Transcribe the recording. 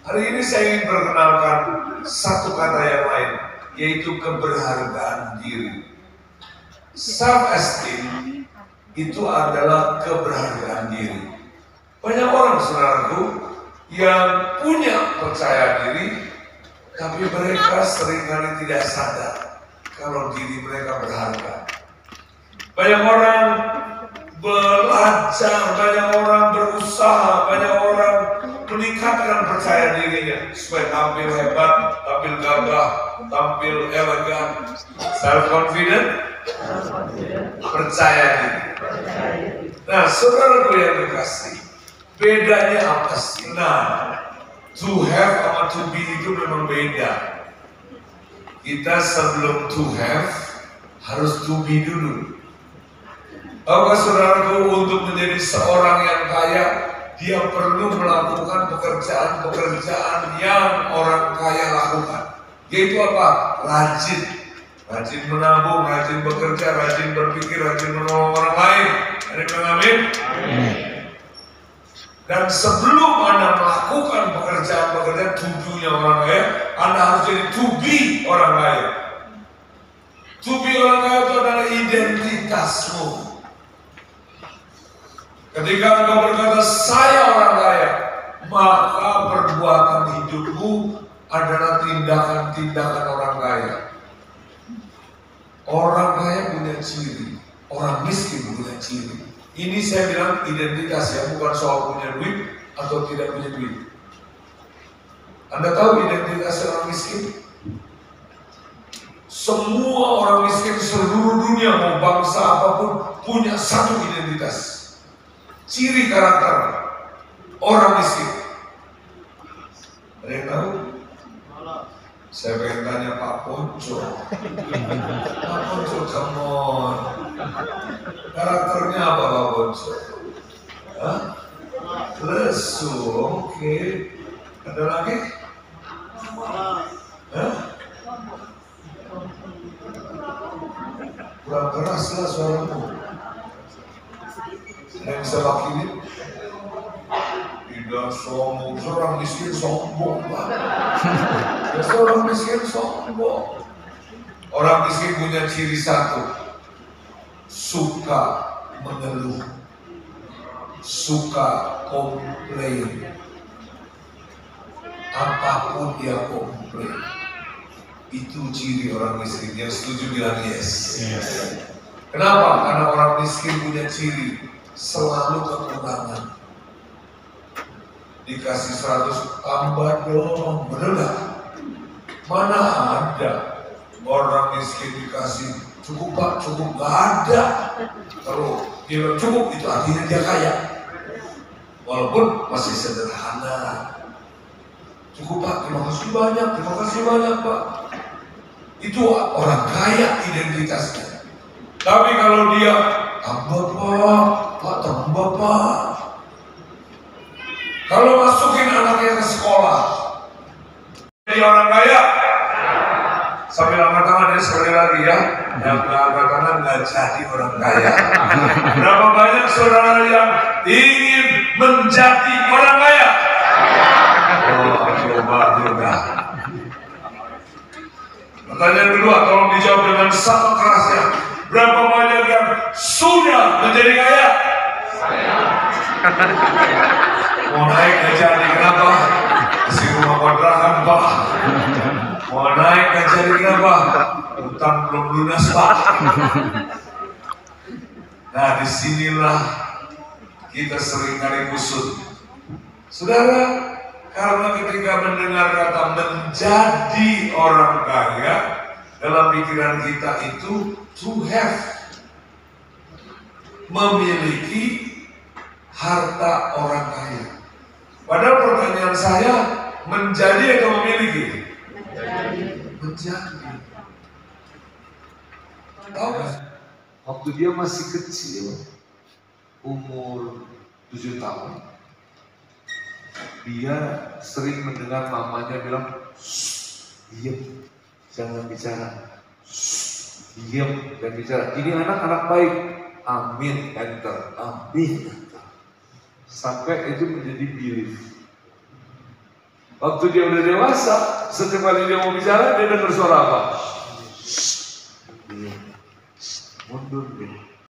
Hari ini saya ingin perkenalkan satu kata yang lain, yaitu keberhargaan diri. Self-esteem itu adalah keberhargaan diri. Banyak orang, saudaraku, yang punya percaya diri, tapi mereka seringkali tidak sadar kalau diri mereka berharga. Banyak orang belajar, banyak orang berusaha, banyak orang meningkatkan percaya dirinya supaya tampil hebat, tampil gagah, tampil elegan, self-confident, percaya diri. Nah, saudaraku yang terkasih, bedanya apa sih? Nah, to have sama to be itu memang beda. Kita sebelum to have harus to be dulu. Tahukah saudaraku, untuk menjadi seorang yang kaya, dia perlu melakukan pekerjaan-pekerjaan yang orang kaya lakukan. Yaitu apa? Rajin. Rajin menabung, rajin bekerja, rajin berpikir, rajin menolong orang lain. Ada yang bilang amin? Dan sebelum Anda melakukan pekerjaan-pekerjaan tujuannya orang kaya, Anda harus jadi to be orang kaya. To be orang kaya itu adalah identitasmu. Ketika Anda berkata saya orang kaya, maka perbuatan hidupmu adalah tindakan-tindakan orang kaya. Orang kaya punya ciri, orang miskin punya ciri. Ini saya bilang identitas ya, bukan soal punya duit atau tidak punya duit. Anda tahu identitas orang miskin? Semua orang miskin seluruh dunia, mau bangsa apapun, punya satu identitas. Ciri karakter orang miskin. Ada yang tahu? Saya pengen tanya Pak Ponco. Pak Ponco, come on. Karakternya apa Pak Ponco? Hah? Lesu, oke. Ada lagi? Hah? Kurang keras lah suaramu. Ada yang bisa wakili? Tidak sombong, seorang miskin sombong Pak. Ya, seorang miskin sombong. Orang miskin punya ciri satu, suka mengeluh, suka komplain. Apapun dia komplain, itu ciri orang miskin. Yang setuju bilang yes. Kenapa? Karena orang miskin punya ciri selalu kekurangan. Dikasih 100, tambah dong, bener gak? Mana ada orang miskin dikasih cukup Pak, cukup, gak ada. Kalau dia bilang cukup, itu artinya dia kaya. Walaupun masih sederhana. Cukup Pak, terima kasih banyak Pak. Itu orang kaya identitasnya. Tapi kalau dia tambah Pak, tambah Pak. Kalau masukin anaknya ke sekolah, jadi orang kaya, sambil angkat tangan ya sekali lagi ya, yang angkat tangan nggak jadi orang kaya. Berapa banyak saudara yang ingin menjadi orang kaya? Oh, coba juga. Pertanyaan kedua, tolong dijawab dengan sama kerasnya. Berapa banyak yang sudah menjadi kaya? Saya. Mau naik gak jadi, kenapa? Kasih rumah kontrakan Pak. Mau naik gak jadi, kenapa? Utang belum lunas Pak. Nah, disinilah kita seringkali kusut. Saudara, karena ketika mendengar kata menjadi orang kaya, dalam pikiran kita itu to have, memiliki harta orang kaya. Padahal pertanyaan saya, menjadi atau memiliki? Menjadi. Tahu kan? Waktu dia masih kecil, umur 7 tahun, dia sering mendengar mamanya bilang, diam, jangan bicara. Diam, jangan bicara. Ini anak-anak baik. Amin, enter. Amin. Sampai itu menjadi belief. Waktu dia udah dewasa, setiap kali dia mau bicara, dia dengar suara apa? Mundur nih.